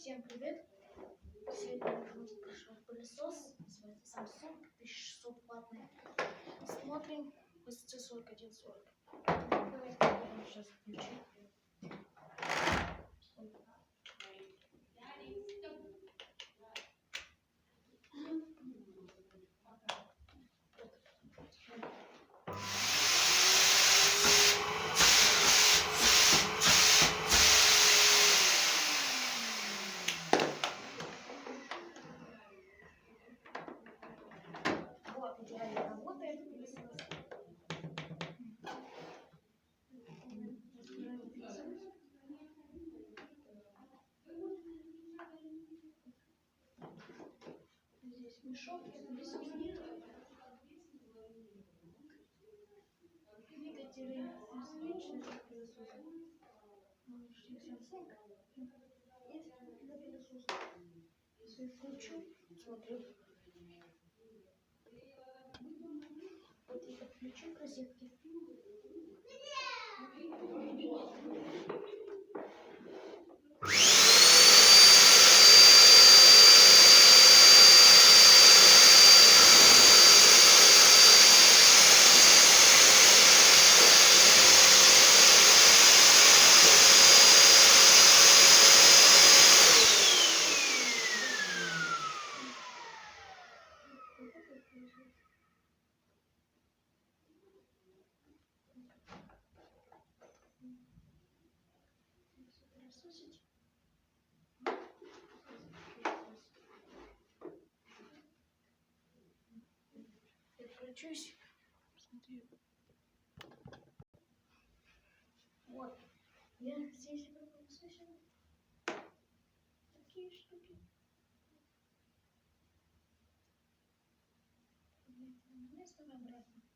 Всем привет! Сегодня у нас пришел пылесос, называется Samsung 1600 ваттный. Смотрим, высоте 4140. Давайте попробуем сейчас включить. Вот, идеально работает пылесос. Здесь мешок, пылесос. Двигатели различные пылесосы. Samsung. Есть для пылесоса. Если включу, смотрю. Вот я подключу к розетке. Я включусь. Смотри. Вот. Я здесь пропустил такие штуки. Место обратно.